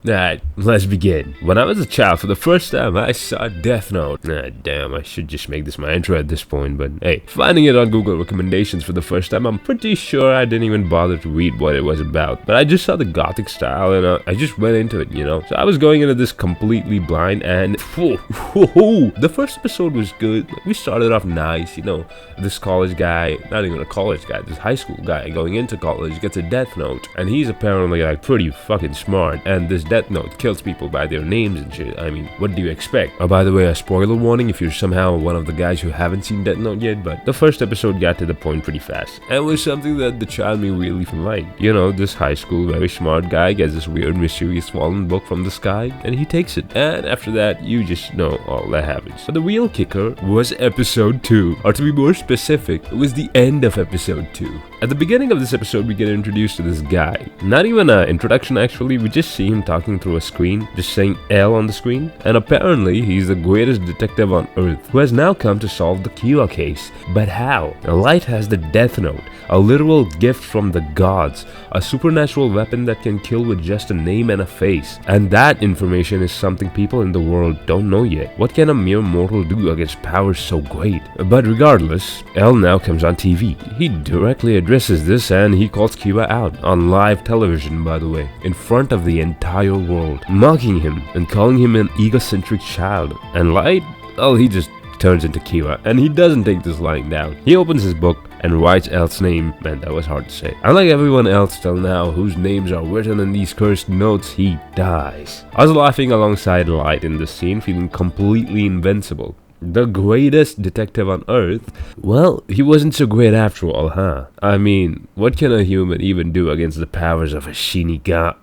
Alright, let's begin. When I was a child, for the first time, I saw Death Note. Damn, I should just make this my intro at this point, but hey, finding it on Google recommendations for the first time, I'm pretty sure I didn't even bother to read what it was about. But I just saw the gothic style and I just went into it, you know? So I was going into this completely blind and the first episode was good. We started off nice, you know, this college guy, not even a college guy, this high school guy going into college gets a Death Note, and he's apparently like pretty fucking smart, and this Death Note kills people by their names and shit. I mean, what do you expect? Oh, by the way, a spoiler warning if you're somehow one of the guys who haven't seen Death Note yet, but the first episode got to the point pretty fast, and it was something that the child me really liked. You know, this high school very smart guy gets this weird mysterious fallen book from the sky, and he takes it, and after that, you just know all that happens. But the real kicker was episode 2, or to be more specific, it was the end of episode 2. At the beginning of this episode, we get introduced to this guy. Not even an introduction actually, we just see him talking through a screen, just saying L on the screen, and apparently he's the greatest detective on earth who has now come to solve the Kira case. But how? Light has the Death Note, a literal gift from the gods, a supernatural weapon that can kill with just a name and a face, and that information is something people in the world don't know yet. What can a mere mortal do against powers so great? But regardless, L now comes on TV. He directly addresses this and he calls Kira out on live television, by the way, in front of the entire world, mocking him and calling him an egocentric child. And Light, well, he just turns into Kira, and he doesn't take this lying down. He opens his book and writes L's name. Man, that was hard to say. Unlike everyone else till now whose names are written in these cursed notes, he dies. I was laughing alongside Light in this scene, feeling completely invincible. The greatest detective on earth? Well, he wasn't so great after all, huh? I mean, what can a human even do against the powers of a Shinigami?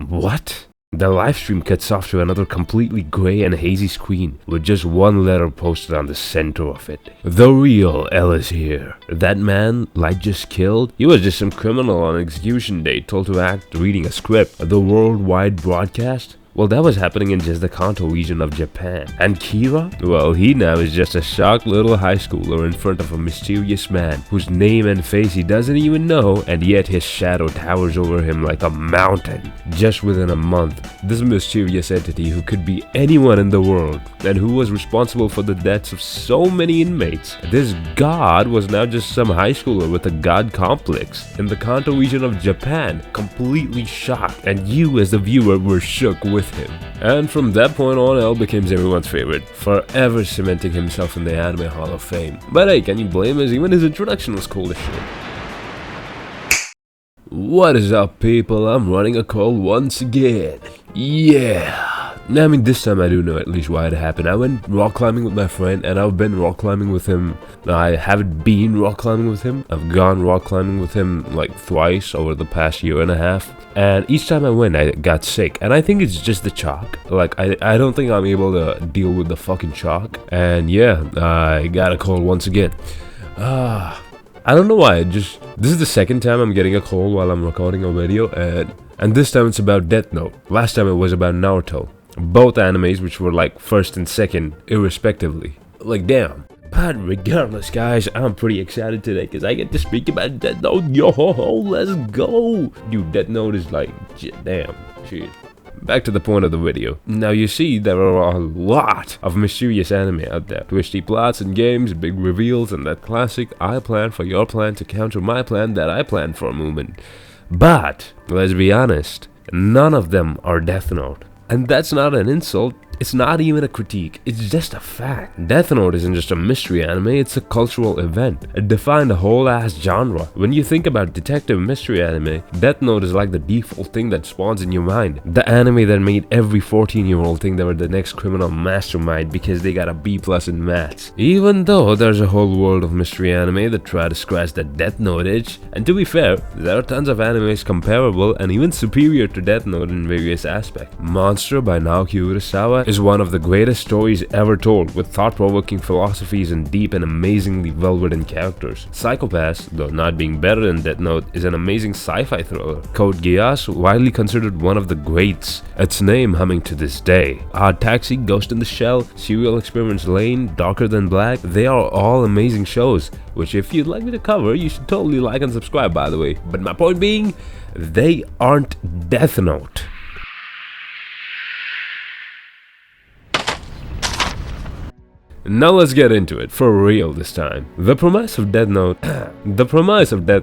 What? The livestream cuts off to another completely grey and hazy screen with just one letter posted on the center of it. The real L is here. That man Light just killed, he was just some criminal on execution day told to act reading a script. The worldwide broadcast? Well, that was happening in just the Kanto region of Japan. And Kira? Well, he now is just a shocked little high schooler in front of a mysterious man whose name and face he doesn't even know, and yet his shadow towers over him like a mountain. Just within a month, this mysterious entity who could be anyone in the world and who was responsible for the deaths of so many inmates, this god was now just some high schooler with a god complex in the Kanto region of Japan, completely shocked, and you as the viewer were shook with him. And from that point on, L becomes everyone's favorite, forever cementing himself in the Anime Hall of Fame. But hey, can you blame us? Even his introduction was cool as shit. What is up, people? I'm running a call once again. Yeah. I mean, this time I do know at least why it happened. I went rock climbing with my friend, and I've been rock climbing with him. I haven't been rock climbing with him. I've gone rock climbing with him like thrice over the past year and a half. And each time I went, I got sick. And I think it's just the chalk. Like, I don't think I'm able to deal with the fucking chalk. And yeah, I got a cold once again. I don't know why. This is the second time I'm getting a cold while I'm recording a video. And this time it's about Death Note. Last time it was about Naruto. Both animes which were like first and second, irrespectively. Like, damn. But regardless, guys, I'm pretty excited today because I get to speak about Death Note. Yo, let's go. Dude, Death Note is like, damn, shit. Back to the point of the video. Now you see, there are a lot of mysterious anime out there. Twisty plots and games, big reveals, and that classic I plan for your plan to counter my plan that I planned for a moment. But, let's be honest, none of them are Death Note. And that's not an insult, it's not even a critique, it's just a fact. Death Note isn't just a mystery anime, it's a cultural event. It defined a whole ass genre. When you think about detective mystery anime, Death Note is like the default thing that spawns in your mind. The anime that made every 14-year-old think they were the next criminal mastermind because they got a B+ in maths. Even though there's a whole world of mystery anime that try to scratch that Death Note itch, and to be fair, there are tons of animes comparable and even superior to Death Note in various aspects. Monster by Naoki Urasawa is one of the greatest stories ever told, with thought-provoking philosophies and deep and amazingly well-written characters. Psychopaths, though not being better than Death Note, is an amazing sci-fi thriller. Code Geass, widely considered one of the greats, its name humming to this day. Odd Taxi, Ghost in the Shell, Serial Experiments Lane, Darker Than Black, they are all amazing shows, which if you'd like me to cover, you should totally like and subscribe, by the way. But my point being, they aren't Death Note. Now let's get into it, for real this time. The premise of Death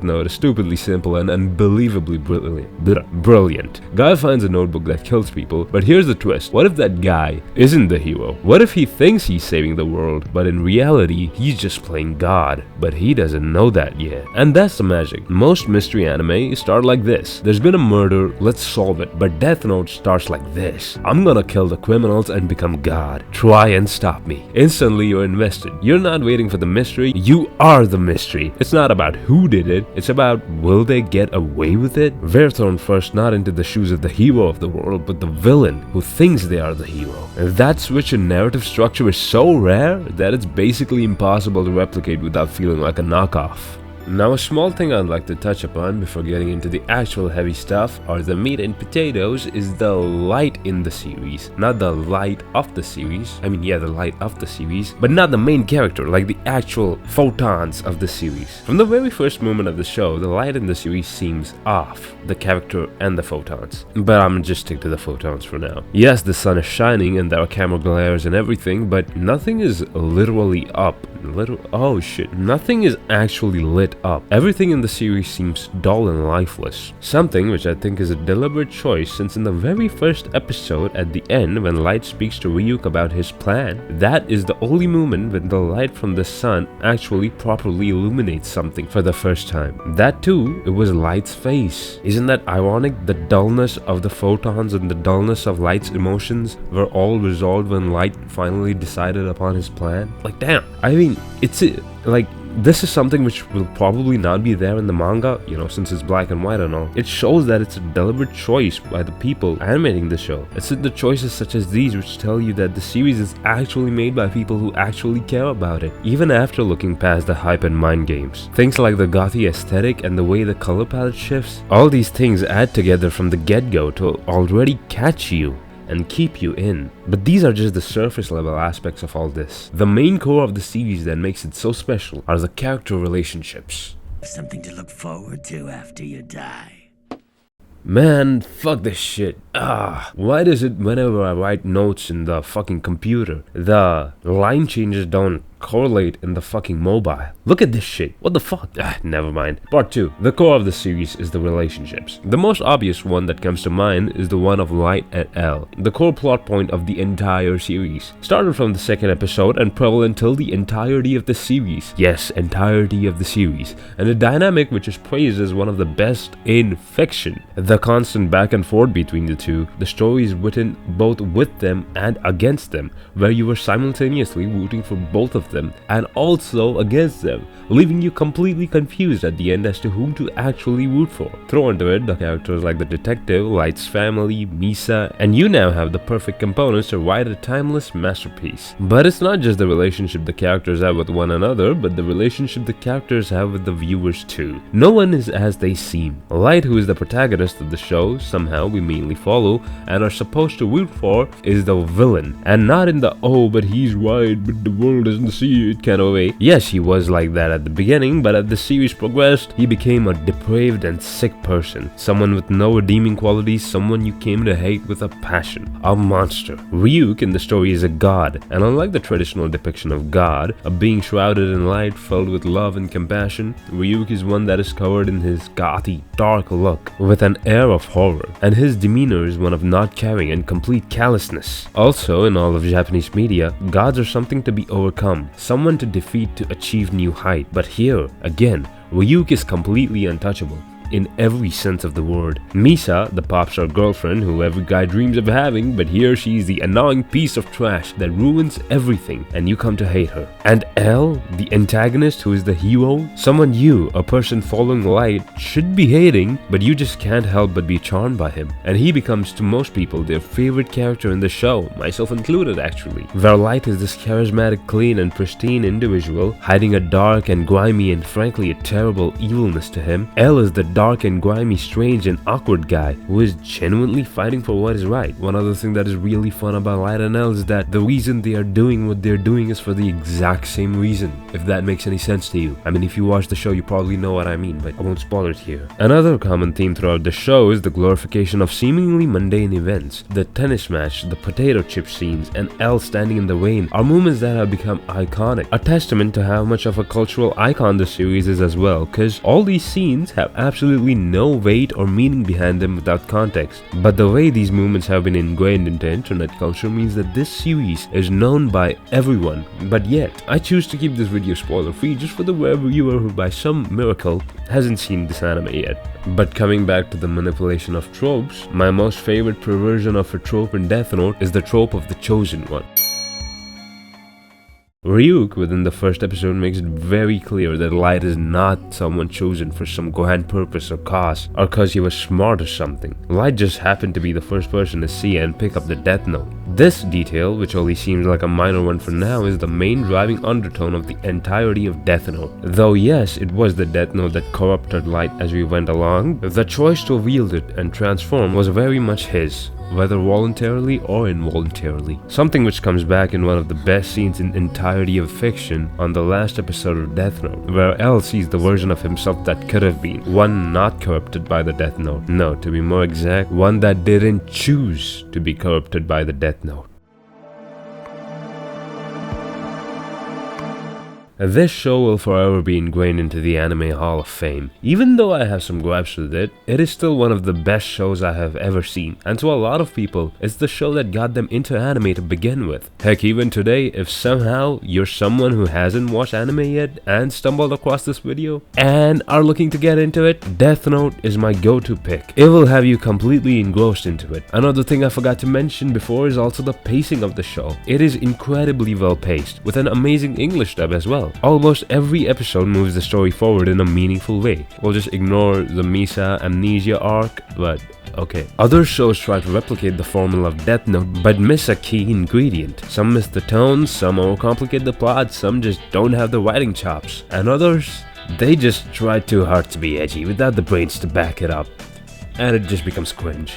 Note is stupidly simple and unbelievably brilliant. Guy finds a notebook that kills people, but here's the twist. What if that guy isn't the hero? What if he thinks he's saving the world, but in reality, he's just playing God, but he doesn't know that yet. And that's the magic. Most mystery anime start like this. There's been a murder, let's solve it. But Death Note starts like this. I'm gonna kill the criminals and become God. Try and stop me. Instantly you're invested. You're not waiting for the mystery, you are the mystery. It's not about who did it, it's about will they get away with it? We're thrown first not into the shoes of the hero of the world, but the villain who thinks they are the hero. And that switch in narrative structure is so rare that it's basically impossible to replicate without feeling like a knockoff. Now, a small thing I'd like to touch upon before getting into the actual heavy stuff are the meat and potatoes is the light in the series. Not the light of the series. I mean, yeah, the light of the series, but not the main character, like the actual photons of the series. From the very first moment of the show, the light in the series seems off, the character and the photons. But I'm gonna just stick to the photons for now. Yes, the sun is shining and there are camera glares and everything, but nothing is literally up. Oh shit. Nothing is actually lit up. Everything in the series seems dull and lifeless. Something which I think is a deliberate choice, since in the very first episode at the end when Light speaks to Ryuk about his plan, that is the only moment when the light from the sun actually properly illuminates something for the first time. That too, it was Light's face. Isn't that ironic? The dullness of the photons and the dullness of Light's emotions were all resolved when Light finally decided upon his plan. Like, damn. I mean, it's like, this is something which will probably not be there in the manga, you know, since it's black and white and all. It shows that it's a deliberate choice by the people animating the show. It's the choices such as these which tell you that the series is actually made by people who actually care about it, even after looking past the hype and mind games. Things like the gothy aesthetic and the way the color palette shifts, all these things add together from the get-go to already catch you and keep you in. But these are just the surface level aspects of all this. The main core of the series that makes it so special are the character relationships. Something to look forward to after you die. Man, fuck this shit. Why does it whenever I write notes in the fucking computer, the line changes don't correlate in the fucking mobile? Look at this shit. What the fuck? Never mind. Part 2. The core of the series is the relationships. The most obvious one that comes to mind is the one of Light and L, the core plot point of the entire series. Started from the second episode and prevalent till the entirety of the series. Yes, entirety of the series. And a dynamic which is praised as one of the best in fiction. The constant back and forth between the two, the story is written both with them and against them, where you were simultaneously rooting for both of them and also against them, leaving you completely confused at the end as to whom to actually root for. Throw into it the characters like the detective, Light's family, Misa, and you now have the perfect components to write a timeless masterpiece. But it's not just the relationship the characters have with one another, but the relationship the characters have with the viewers too. No one is as they seem. Light, who is the protagonist of the show, somehow we mainly follow and are supposed to root for, is the villain, and not in the "oh but he's right but the world doesn't see it" kind of way. Yes, he was like that at the beginning, but as the series progressed, he became a depraved and sick person, someone with no redeeming qualities, someone you came to hate with a passion, a monster. Ryuk in the story is a god, and unlike the traditional depiction of God, a being shrouded in light filled with love and compassion, Ryuk is one that is covered in his gothy, dark look with an air of horror, and his demeanor is one of not caring and complete callousness. Also, in all of Japanese media, gods are something to be overcome, someone to defeat to achieve new height. But here, again, Ryuk is completely untouchable in every sense of the word. Misa, the pop star girlfriend who every guy dreams of having, but here she's the annoying piece of trash that ruins everything and you come to hate her. And L, the antagonist who is the hero, someone you, a person following Light, should be hating, but you just can't help but be charmed by him. And he becomes to most people their favorite character in the show, myself included actually. Where Light is this charismatic, clean and pristine individual, hiding a dark and grimy and frankly a terrible evilness to him, L is the dark and grimy, strange and awkward guy who is genuinely fighting for what is right. One other thing that is really fun about Light and L is that the reason they are doing what they're doing is for the exact same reason, if that makes any sense to you. I mean, if you watch the show, you probably know what I mean, but I won't spoil it here. Another common theme throughout the show is the glorification of seemingly mundane events. The tennis match, the potato chip scenes, and L standing in the rain are moments that have become iconic. A testament to how much of a cultural icon the series is as well, because all these scenes have absolutely no weight or meaning behind them without context. But the way these moments have been ingrained into internet culture means that this series is known by everyone. But yet, I choose to keep this video spoiler free just for the rare viewer who by some miracle hasn't seen this anime yet. But coming back to the manipulation of tropes, my most favorite perversion of a trope in Death Note is the trope of the chosen one. Ryuk within the first episode makes it very clear that Light is not someone chosen for some grand purpose or cause, or cause he was smart or something. Light just happened to be the first person to see and pick up the Death Note. This detail, which only seems like a minor one for now, is the main driving undertone of the entirety of Death Note. Though yes, it was the Death Note that corrupted Light as we went along, the choice to wield it and transform was very much his, whether voluntarily or involuntarily. Something which comes back in one of the best scenes in entirety of fiction on the last episode of Death Note, where L sees the version of himself that could have been, one not corrupted by the Death Note. No, to be more exact, one that didn't choose to be corrupted by the Death Note. This show will forever be ingrained into the Anime Hall of Fame. Even though I have some gripes with it, it is still one of the best shows I have ever seen, and to a lot of people, it's the show that got them into anime to begin with. Heck, even today, if somehow you're someone who hasn't watched anime yet and stumbled across this video and are looking to get into it, Death Note is my go-to pick. It will have you completely engrossed into it. Another thing I forgot to mention before is also the pacing of the show. It is incredibly well paced, with an amazing English dub as well. Almost every episode moves the story forward in a meaningful way. We'll just ignore the Misa amnesia arc, but okay. Other shows try to replicate the formula of Death Note, but miss a key ingredient. Some miss the tone, some overcomplicate the plot, some just don't have the writing chops, and others, they just try too hard to be edgy without the brains to back it up, and it just becomes cringe.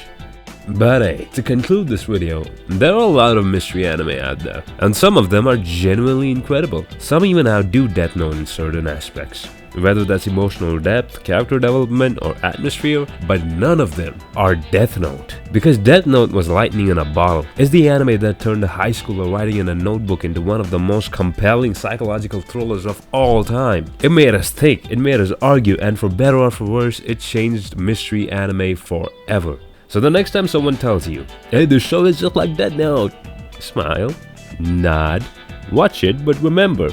But hey, to conclude this video, there are a lot of mystery anime out there, and some of them are genuinely incredible. Some even outdo Death Note in certain aspects, whether that's emotional depth, character development, or atmosphere, but none of them are Death Note. Because Death Note was lightning in a bottle. It's the anime that turned a high schooler writing in a notebook into one of the most compelling psychological thrillers of all time. It made us think, it made us argue, and for better or for worse, it changed mystery anime forever. So the next time someone tells you, hey, this show is just like Death Note, smile, nod, watch it, but remember,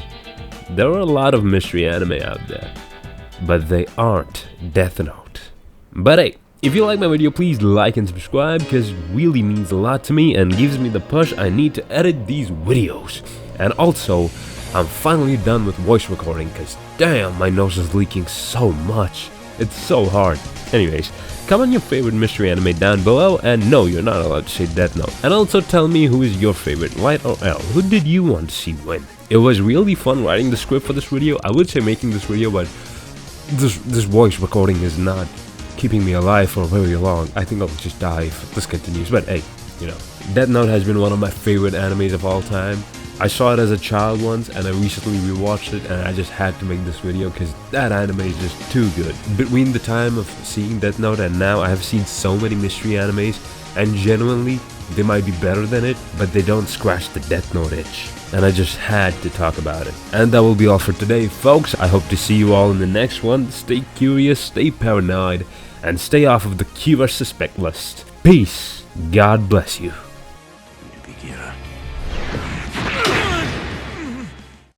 there are a lot of mystery anime out there, but they aren't Death Note. But hey, if you like my video, please like and subscribe, because it really means a lot to me and gives me the push I need to edit these videos. And also, I'm finally done with voice recording, because damn, my nose is leaking so much. It's so hard. Anyways, comment your favorite mystery anime down below, and no, you're not allowed to say Death Note. And also tell me who is your favorite, Light or L. Who did you want to see win? It was really fun writing the script for this video. I would say making this video, but this voice recording is not keeping me alive for very long. I think I'll just die if this continues. But hey, you know, Death Note has been one of my favorite animes of all time. I saw it as a child once, and I recently rewatched it, and I just had to make this video because that anime is just too good. Between the time of seeing Death Note and now, I have seen so many mystery animes, and genuinely, they might be better than it, but they don't scratch the Death Note itch. And I just had to talk about it. And that will be all for today, folks. I hope to see you all in the next one. Stay curious, stay paranoid, and stay off of the Kira suspect list. Peace. God bless you.